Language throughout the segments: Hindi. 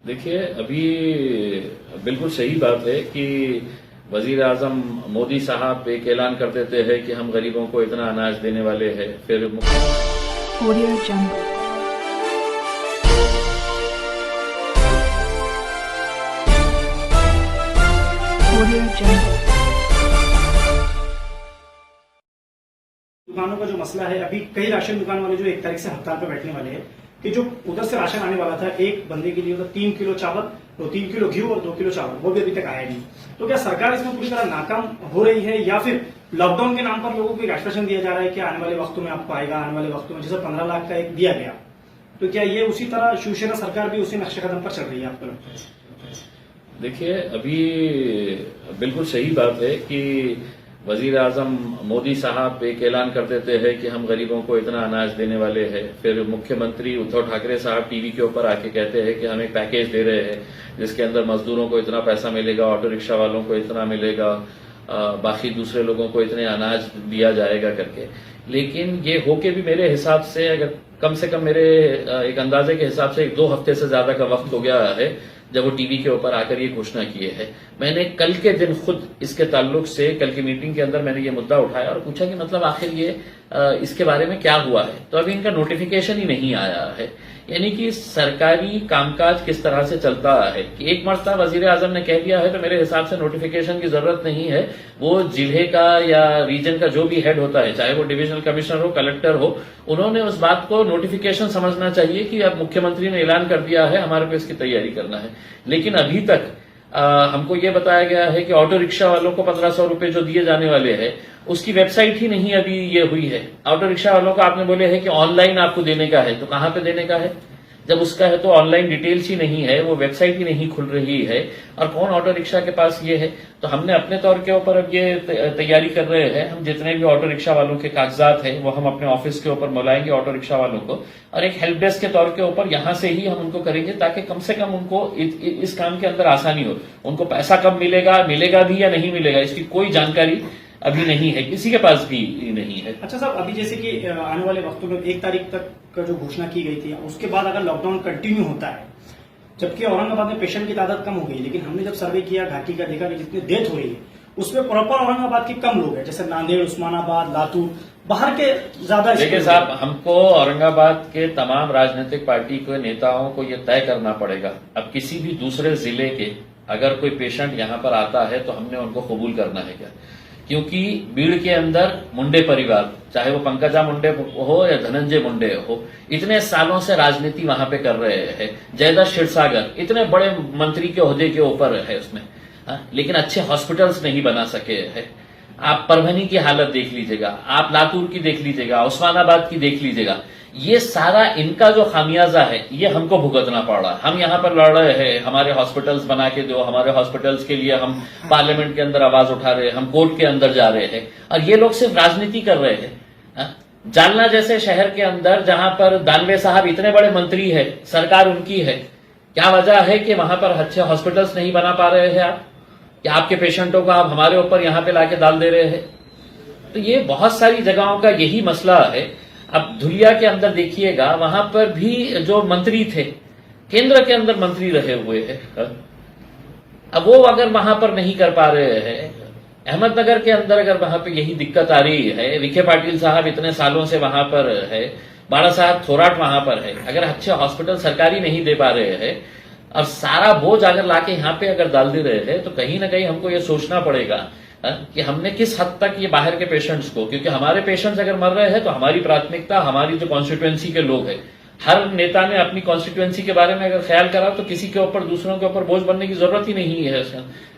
देखिए, अभी बिल्कुल सही बात है कि वजीर आजम मोदी साहब एक ऐलान कर देते हैं कि हम गरीबों को इतना अनाज देने वाले हैं। फिर Audio Jungle. Audio Jungle. दुकानों का जो मसला है, अभी कई राशन दुकान वाले जो 1 तारीख से हड़ताल पे बैठने वाले हैं कि जो उधर से राशन आने वाला था एक बंदे के लिए तो 3 किलो चावल, तो 3 किलो घी और 2 किलो चावल, वो भी अभी तक आया नहीं। तो क्या सरकार इसमें पूरी तरह नाकाम हो रही है या फिर लॉकडाउन के नाम पर लोगों को एक आश्वासन दिया जा रहा है कि आने वाले वक्तों में आपको आएगा, आने वाले वक्तों में, जैसे 15 लाख का एक दिया गया, तो क्या ये उसी तरह शिवसेना सरकार भी उसी नक्शे कदम पर चल रही है आपको लगता है? देखिए, अभी बिल्कुल सही बात है कि वजीर आजम मोदी साहब एक ऐलान कर देते हैं कि हम गरीबों को इतना अनाज देने वाले हैं। फिर मुख्यमंत्री उद्धव ठाकरे साहब टीवी के ऊपर आके कहते हैं कि हम एक पैकेज दे रहे हैं जिसके अंदर मजदूरों को इतना पैसा मिलेगा, ऑटो रिक्शा वालों को इतना मिलेगा, बाकी दूसरे लोगों को इतने अनाज दिया जाएगा करके। लेकिन ये होके भी मेरे हिसाब से, अगर कम से कम मेरे एक अंदाजे के हिसाब से 1-2 हफ्ते से ज्यादा का वक्त हो गया है जब वो टीवी के ऊपर आकर ये घोषणा किए है। मैंने कल के दिन खुद इसके ताल्लुक से कल की मीटिंग के अंदर मैंने ये मुद्दा उठाया और पूछा कि मतलब आखिर ये इसके बारे में क्या हुआ है। तो अभी इनका नोटिफिकेशन ही नहीं आया है, यानी कि सरकारी कामकाज किस तरह से चलता है कि एक मर्तबा वजीर आजम ने कह दिया है तो मेरे हिसाब से नोटिफिकेशन की जरूरत नहीं है। वो जिले का या रीजन का जो भी हेड होता है, चाहे वो डिविजनल कमिश्नर हो, कलेक्टर हो, उन्होंने उस बात को नोटिफिकेशन समझना चाहिए कि अब मुख्यमंत्री ने ऐलान कर दिया है, हमारे को इसकी तैयारी करना है। लेकिन अभी तक हमको ये बताया गया है कि ऑटो रिक्शा वालों को 1500 रुपए जो दिए जाने वाले हैं उसकी वेबसाइट ही नहीं अभी ये हुई है। ऑटो रिक्शा वालों को आपने बोले है कि ऑनलाइन आपको देने का है, तो कहां पे देने का है? जब उसका है तो ऑनलाइन डिटेल्स ही नहीं है, वो वेबसाइट ही नहीं खुल रही है, और कौन ऑटो रिक्शा के पास ये है। तो हमने अपने तौर के ऊपर अब ये तैयारी कर रहे हैं, हम जितने भी ऑटो रिक्शा वालों के कागजात हैं वो हम अपने ऑफिस के ऊपर बुलाएंगे ऑटो रिक्शा वालों को, और एक हेल्प डेस्क के तौर के ऊपर यहां से ही हम उनको करेंगे ताकि कम से कम उनको इस काम के अंदर आसानी हो। उनको पैसा कब मिलेगा, मिलेगा भी या नहीं मिलेगा, इसकी कोई जानकारी अभी नहीं है, किसी के पास भी नहीं है। अच्छा साहब, अभी जैसे कि आने वाले वक्तों में 1 तारीख तक का जो घोषणा की गई थी, उसके बाद अगर लॉकडाउन कंटिन्यू होता है, जबकि औरंगाबाद में पेशेंट की तादाद कम हो गई, लेकिन हमने जब सर्वे किया घाटी का, देखा कि जितनी डेथ हो रही है उसमें प्रॉपर औरंगाबाद के कम लोग हैं, जैसे नांदेड़, उस्मानाबाद, लातूर, बाहर के ज्यादा। देखिए साहब, हमको औरंगाबाद के तमाम राजनीतिक पार्टी के नेताओं को यह तय करना पड़ेगा, अब किसी भी दूसरे जिले के अगर कोई पेशेंट यहां पर आता है तो हमने उनको कबूल करना है क्या? क्योंकि बीड़ के अंदर मुंडे परिवार, चाहे वो पंकजा मुंडे हो या धनंजय मुंडे हो, इतने सालों से राजनीति वहां पे कर रहे हैं। जयदा क्षीरसागर इतने बड़े मंत्री के ओहदे के ऊपर है उसमें, लेकिन अच्छे हॉस्पिटल्स नहीं बना सके हैं। आप परभनी की हालत देख लीजिएगा, आप लातूर की देख लीजिएगा, उस्मानाबाद की देख लीजिएगा, ये सारा इनका जो खामियाजा है ये हमको भुगतना पड़ रहा है। हम यहाँ पर लड़ रहे हैं, हमारे हॉस्पिटल्स बना के दो, हमारे हॉस्पिटल्स के लिए हम पार्लियामेंट के अंदर आवाज उठा रहे हैं, हम कोर्ट के अंदर जा रहे हैं, और ये लोग सिर्फ राजनीति कर रहे हैं। जालना जैसे शहर के अंदर जहां पर दानवे साहब इतने बड़े मंत्री है, सरकार उनकी है, क्या वजह है कि वहां पर अच्छे हॉस्पिटल्स नहीं बना पा रहे हैं आप? क्या आपके पेशेंटों को आप हमारे ऊपर यहां पे लाके डाल दे रहे हैं? तो ये बहुत सारी जगहों का यही मसला है। अब धुलिया के अंदर देखिएगा, वहां पर भी जो मंत्री थे, केंद्र के अंदर मंत्री रहे हुए हैं, अब वो अगर वहां पर नहीं कर पा रहे हैं, अहमदनगर के अंदर अगर वहां पे यही दिक्कत आ रही है, विखे पाटिल साहब इतने सालों से वहां पर है, बाला साहब थोराट वहां पर है, अगर अच्छे हॉस्पिटल सरकारी नहीं दे पा रहे हैं और सारा बोझ अगर लाके यहाँ पे अगर डाल दे रहे हैं, तो कहीं ना कहीं हमको ये सोचना पड़ेगा कि हमने किस हद तक ये बाहर के पेशेंट्स को, क्योंकि हमारे पेशेंट्स अगर मर रहे हैं तो हमारी प्राथमिकता हमारी जो कॉन्स्टिट्यूएंसी के लोग हैं, हर नेता ने अपनी कॉन्स्टिट्यूएंसी के बारे में अगर ख्याल करा तो किसी के ऊपर, दूसरों के ऊपर बोझ बनने की जरूरत ही नहीं है।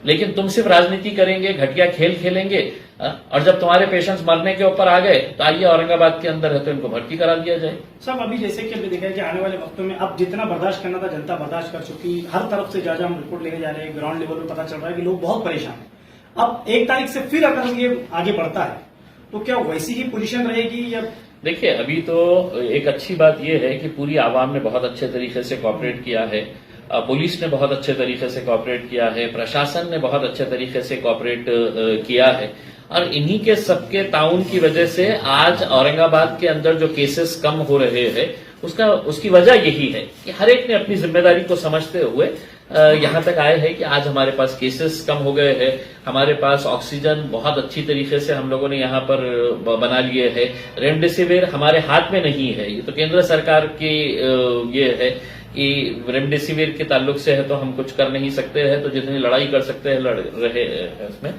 लेकिन तुम सिर्फ राजनीति करेंगे, घटिया खेल खेलेंगे, और जब तुम्हारे पेशेंट्स मरने के ऊपर आ गए तो आइए औरंगाबाद के अंदर है तो इनको भर्ती करा दिया जाए। सब अभी जैसे कि हमने देखा है कि आने वाले वक्तों में अब जितना बर्दाश्त करना था जनता बर्दाश्त कर चुकी, हर तरफ से जहाँ हम रिपोर्ट लेने जा रहे हैं, ग्राउंड लेवल पर पता चल रहा है कि लोग बहुत परेशान हैं। अब 1 तारीख से फिर अगर ये आगे बढ़ता है तो क्या वैसी ही पोजीशन रहेगी? या देखिए, अभी तो एक अच्छी बात यह है कि पूरी आवाम ने बहुत अच्छे तरीके से कोऑपरेट किया है, पुलिस ने बहुत अच्छे तरीके से कोऑपरेट किया है, प्रशासन ने बहुत अच्छे तरीके से कोऑपरेट किया है, और इन्हीं के सबके ताउन की वजह से आज औरंगाबाद के अंदर जो केसेस कम हो रहे हैं उसकी वजह यही है कि हर एक ने अपनी जिम्मेदारी को समझते हुए यहां तक आए हैं कि आज हमारे पास केसेस कम हो गए हैं, हमारे पास ऑक्सीजन बहुत अच्छी तरीके से हम लोगों ने यहां पर बना लिए है। रेमडेसिविर हमारे हाथ में नहीं है, ये तो केंद्र सरकार की ये है कि रेमडेसिविर के ताल्लुक से है तो हम कुछ कर नहीं सकते हैं, तो जितनी लड़ाई कर सकते हैं लड़ रहे हैं उसमें।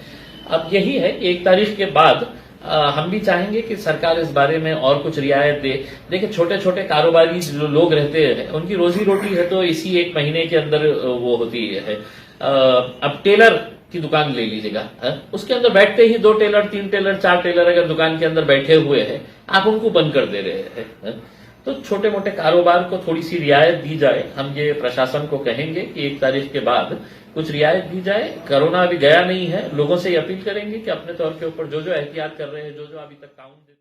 अब यही है कि 1 तारीख के बाद हम भी चाहेंगे कि सरकार इस बारे में और कुछ रियायत दे। देखिए छोटे छोटे कारोबारी जो लोग रहते हैं उनकी रोजी रोटी है तो इसी 1 महीने के अंदर वो होती है। अब टेलर की दुकान ले लीजिएगा, उसके अंदर बैठते ही 2 टेलर 3 टेलर 4 टेलर अगर दुकान के अंदर बैठे हुए हैं, आप उनको बंद कर दे रहे हैं। तो छोटे मोटे कारोबार को थोड़ी सी रियायत दी जाए। हम ये प्रशासन को कहेंगे कि 1 तारीख के बाद कुछ रियायत दी जाए। कोरोना अभी गया नहीं है, लोगों से ये अपील करेंगे कि अपने तौर के ऊपर जो जो एहतियात कर रहे हैं, जो जो अभी तक काउंट